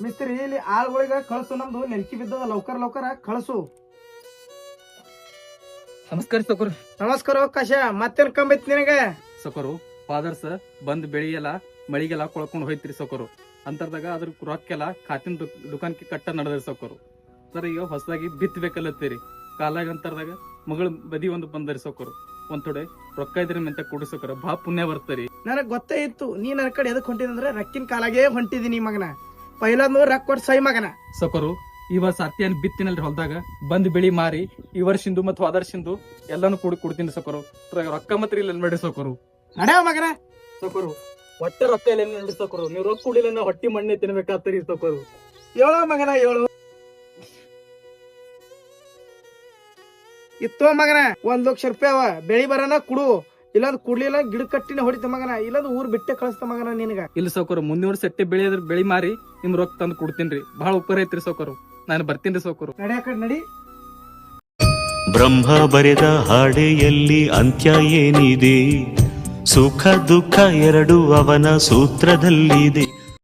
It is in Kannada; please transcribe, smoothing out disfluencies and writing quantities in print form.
ಮಿಸ್ತ್ರಿ ಇಲ್ಲಿ ಆಳ್ಗಳಿಗೆ ಕಳ್ಸು, ನಮ್ದು ನೆಲಕಿ ಬಿದ್ದದ, ಲೌಕರ್ ಲೌಕರ ಕಳ್ಸು. ನಮಸ್ಕಾರ ಸೌಕರ್. ನಮಸ್ಕಾರ ಕಾಶ, ಮತ್ತೇನ್ ಕಂಬೈತಿ ನಿನಗ? ಸೌಕರು ಫಾದರ್ಸ್ ಬಂದ್ ಬೆಳಿಗೆಲ್ಲ ಮಳಿಗೆಲ್ಲ ಕೊಳ್ಕೊಂಡು ಹೋಯ್ತಿರಿ ಸೌಕರು. ಅಂತರ್ದಾಗ ಅದ್ರ ರೊಕ್ಕೆಲ್ಲ ಖಾತಿನ ದುಕಾನ್ಗೆ ಕಟ್ಟ ನಡೆದ್ರಿ ಸೌಕರು. ಸರ್ ಈಗ ಹೊಸದಾಗಿ ಬಿತ್ತಬೇಕಲ್ಲತ್ತೀರಿ ಕಾಲಾಗ ಅಂತರ್ದಾಗ ಮಗಳ ಬದಿ ಒಂದು ಬಂದರಿ ಸೌಕರು. ಒಂದ್ ಥೋಡೆ ರೊಕ್ಕ ಇದ್ರಿ ಮೆಂತ ಕೊಡಿ ಸೌಕರ, ಬಾ ಪುಣ್ಯ ಬರ್ತರಿ. ನನಗ್ ಗೊತ್ತೇ ಇತ್ತು ನೀ ನನ್ನ ಕಡೆ ಎದಕ್ ಹೊಂಟಿದಂದ್ರೆ ರಕ್ಕಿನ ಕಾಲಾಗೆ ಹೊಂಟಿದೀನಿ ಮಗನ. ಪೈಲಂದು ರೊಕ್ಕ ಕೊಟ್ಟು ಸೈ ಮಗನ. ಸೌಕರು ಈ ವರ್ಷ ಅತ್ತಿಯನ್ ಬಿತ್ತಿನಲ್ರಿ ಹೊಲ್ದಾಗ ಬಂದ್ ಬೆಳಿ ಮಾರಿ ಈ ವರ್ಷಿಂದು ಮತ್ತು ಹೋದರ್ಶಿಂದು ಎಲ್ಲಾನು ಕೊಡ್ತೀನಿ ಸೌಕರು. ರೊಕ್ಕ ಮಾತ್ರ ಇಲ್ಲ ಬೇಡ್ರಿ ಸೌಕರು. ನಡೆಯ ಮಗನ. ಸೌಕರು ಹೊಟ್ಟೆ ರೊಕ್ಕ ಇಲ್ಲ ನೋಡಿ ಸೌಕರು, ನೀವು ರೊಕ್ಕ ಕುಡಿಲ್ಲ ಹೊಟ್ಟಿ ಮಣ್ಣೆ ತಿನ್ಬೇಕಾಗ್ತರಿ ಸೌಕರು. ಏಳೋ ಮಗನ ಏಳು. ಇತ್ತೋ ಮಗನ 1 ಲಕ್ಷ ರೂಪಾಯಿ ಬೆಳಿ ಬರನ ಕುಡು, ಇಲ್ಲಾಂದ್ ಕುಡ್ಲಿಲ್ಲ ಗಿಡ ಕಟ್ಟಿನ ಹೊಡಿತ ಮಗನ, ಇಲ್ಲಾಂದ್ ಊರ್ ಬಿಟ್ಟೆ ಕಳಿಸ್ತ ಮಗನ ನಿನಗ. ಇಲ್ಲ ಸೌಕರು ಮುಂದಿನ ವರ್ಷ ಎಟ್ಟೆ ಬೆಳಿ ಮಾರಿ ನಿಮ್ ರೊಕ್ಕ ತಂದು ಕೊಡ್ತೀನ್ರಿ. ಬಹಳ ಉಪಕಾರ ಐತ್ರಿ ಸೌಕರು, ನಾನು ಬರ್ತೀನಿ ಸೌಕರು. ನಡಿ ಆ ಕಡೆ ನಡಿ. ಬ್ರಹ್ಮ ಬರೆದ ಹಾಡೆಯಲ್ಲಿ ಅಂತ್ಯ ಏನಿದೆ, ಸುಖ ದುಃಖ ಎರಡು ಅವನ ಸೂತ್ರದಲ್ಲಿದೆ.